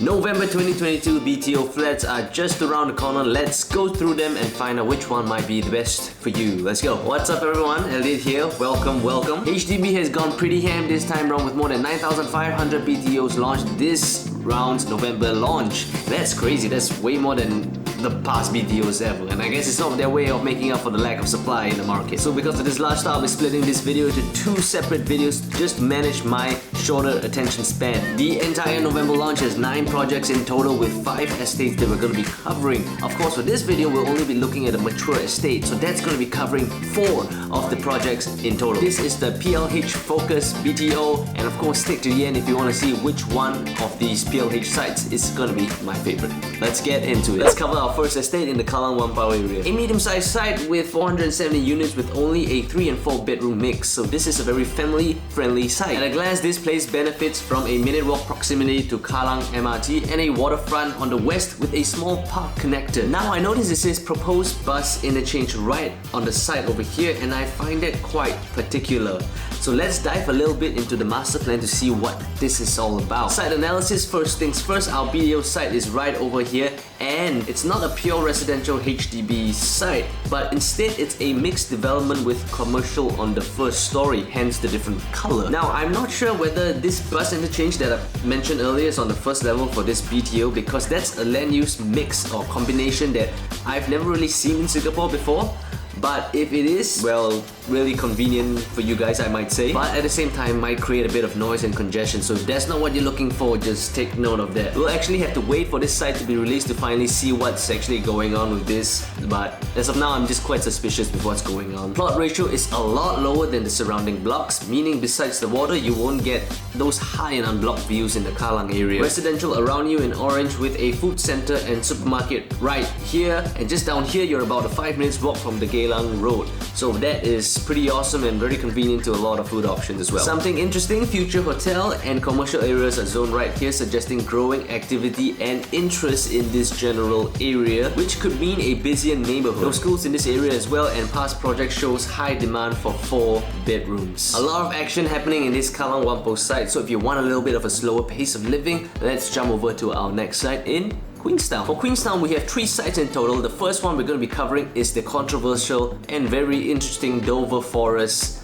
November 2022 BTO flats are just around the corner. Let's go through them and find out which one might be the best for you. Let's go. What's up everyone, Elliot here. Welcome. HDB has gone pretty ham this time round with more than 9,500 BTOs launched this round's November launch. That's crazy. That's way more than the past BTOs ever, and I guess it's not their way of making up for the lack of supply in the market. So because of this lifestyle, I'll be splitting this video into two separate videos to just manage my shorter attention span. The entire November launch has 9 projects in total with 5 estates that we're going to be covering. Of course, for this video, we'll only be looking at a mature estate, so that's going to be covering 4 of the projects in total. This is the PLH Focus BTO, and of course, stick to the end if you want to see which one of these PLH sites is going to be my favorite. Let's get into it. Let's cover our first estate in the Kallang Whampoa area. A medium-sized site with 470 units with only a 3 and 4 bedroom mix. So this is a very family-friendly site. At a glance, this place benefits from a minute walk proximity to Kallang MRT and a waterfront on the west with a small park connector. Now I notice it says proposed bus interchange right on the site over here, and I find that quite particular. So let's dive a little bit into the master plan to see what this is all about. Site analysis, first things first, our BTO site is right over here, and it's not a pure residential HDB site, but instead it's a mixed development with commercial on the first story, hence the different color. Now I'm not sure whether this bus interchange that I mentioned earlier is on the first level for this BTO, because that's a land use mix or combination that I've never really seen in Singapore before. But if it is, well, really convenient for you guys, I might say. But at the same time, might create a bit of noise and congestion. So if that's not what you're looking for, just take note of that. We'll actually have to wait for this site to be released to finally see what's actually going on with this. But as of now, I'm just quite suspicious with what's going on. Plot ratio is a lot lower than the surrounding blocks, meaning besides the water, you won't get those high and unblocked views in the Kallang area. Residential around you in orange with a food center and supermarket right here. And just down here, you're about a 5 minutes walk from the Kallang Road. So that is pretty awesome and very convenient to a lot of food options as well. Something interesting, future hotel and commercial areas are zoned right here, suggesting growing activity and interest in this general area, which could mean a busier neighborhood. No schools in this area as well, and past project shows high demand for 4 bedrooms. A lot of action happening in this Kallang Whampoa site, so if you want a little bit of a slower pace of living, let's jump over to our next site in Queenstown. For Queenstown, we have 3 sites in total. The first one we're going to be covering is the controversial and very interesting Dover Forest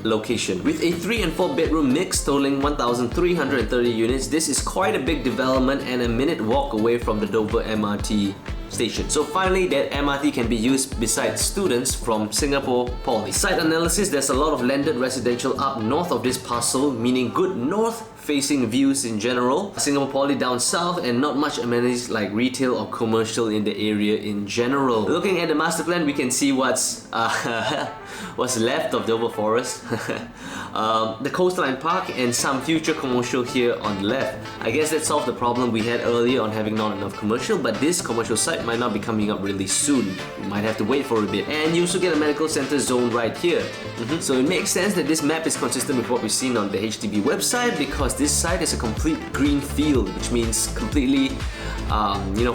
location. With a 3 and 4 bedroom mix totaling 1,330 units, this is quite a big development and a minute walk away from the Dover MRT station. So finally, that MRT can be used besides students from Singapore Poly. Site analysis, there's a lot of landed residential up north of this parcel, meaning good north facing views in general. Singapore Poly down south, and not much amenities like retail or commercial in the area in general. Looking at the master plan, we can see what's left of Dover Forest. The coastline park and some future commercial here on the left. I guess that solved the problem we had earlier on having not enough commercial, but this commercial site might not be coming up really soon. We might have to wait for a bit. And you also get a medical center zone right here. So it makes sense that this map is consistent with what we've seen on the HDB website, because this site is a complete green field, which means completely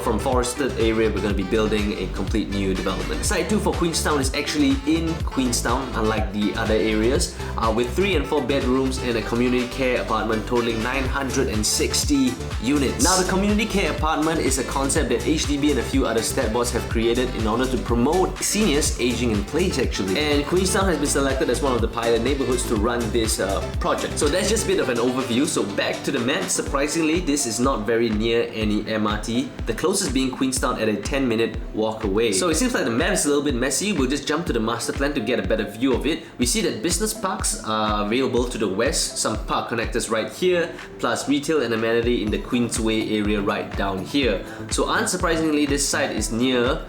from forested area, we're going to be building a complete new development. Site 2 for Queenstown is actually in Queenstown, unlike the other areas, with 3 and 4 bedrooms and a community care apartment totaling 960 units. Now, the community care apartment is a concept that HDB and a few other stat boards have created in order to promote seniors aging in place actually. And Queenstown has been selected as one of the pilot neighborhoods to run this project. So that's just a bit of an overview. So back to the map, surprisingly, this is not very near any MRT, the closest being Queenstown at a 10-minute walk away. So it seems like the map is a little bit messy. We'll just jump to the master plan to get a better view of it. We see that business parks are available to the west, some park connectors right here, plus retail and amenity in the Queensway area right down here. So unsurprisingly, this site is near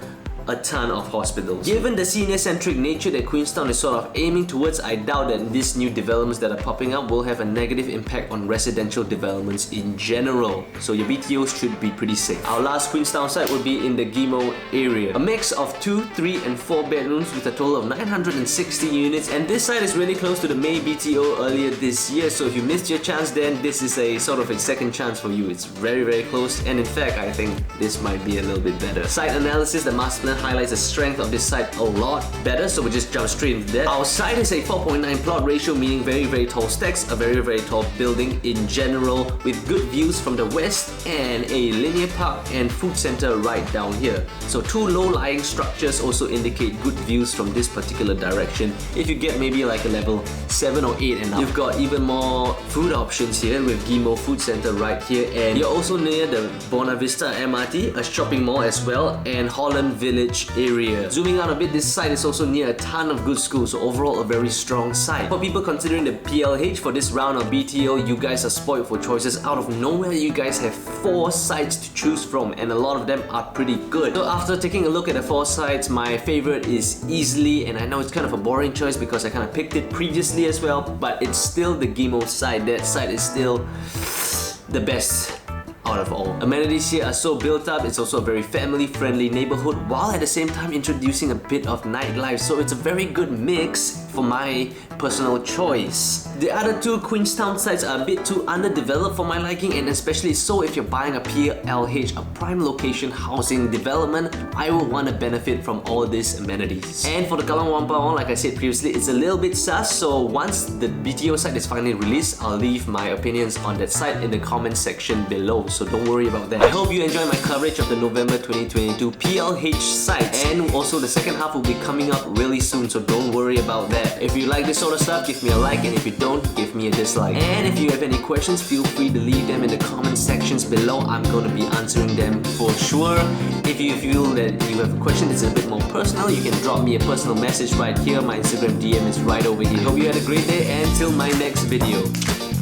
a ton of hospitals. Given the senior-centric nature that Queenstown is sort of aiming towards, I doubt that these new developments that are popping up will have a negative impact on residential developments in general. So your BTOs should be pretty safe. Our last Queenstown site would be in the Gimo area. A mix of 2, 3 and 4 bedrooms with a total of 960 units, and this site is really close to the May BTO earlier this year, so if you missed your chance then, this is a sort of a second chance for you. It's very close, and in fact I think this might be a little bit better. Site analysis, the master plan gonna highlight the strength of this site a lot better, so we just jump straight into that. Our site is a 4.9 plot ratio, meaning very tall stacks, a very tall building in general, with good views from the west and a linear park and food center right down here. So two low-lying structures also indicate good views from this particular direction. If you get maybe like a level 7 or 8 and up, you've got even more food options here with Gimo Food Center right here, and you're also near the Buona Vista MRT, a shopping mall as well, and Holland Village area. Zooming out a bit, this site is also near a ton of good schools, so overall a very strong site. For people considering the PLH for this round of BTO, you guys are spoiled for choices. Out of nowhere, you guys have 4 sites to choose from, and a lot of them are pretty good. So after taking a look at the 4 sites, my favorite is easily, and I know it's kind of a boring choice because I kind of picked it previously as well, but it's still the Gimo site. That site is still the best out of all. Amenities here are so built up. It's also a very family-friendly neighborhood while at the same time introducing a bit of nightlife, so it's a very good mix for my personal choice. The other 2 Queenstown sites are a bit too underdeveloped for my liking, and especially so if you're buying a PLH, a prime location housing development, I will want to benefit from all these amenities. And for the Kallang Whampoa one, like I said previously, it's a little bit sus, so once the BTO site is finally released, I'll leave my opinions on that site in the comment section below, so don't worry about that. I hope you enjoy my coverage of the November 2022 PLH sites, and also the second half will be coming up really soon, so don't worry about that. If you like this sort of stuff, give me a like, and if you don't, give me a dislike. And if you have any questions, feel free to leave them in the comment sections below. I'm going to be answering them for sure. If you feel that you have a question that's a bit more personal, you can drop me a personal message right here. My Instagram DM is right over here. Hope you had a great day, and till my next video.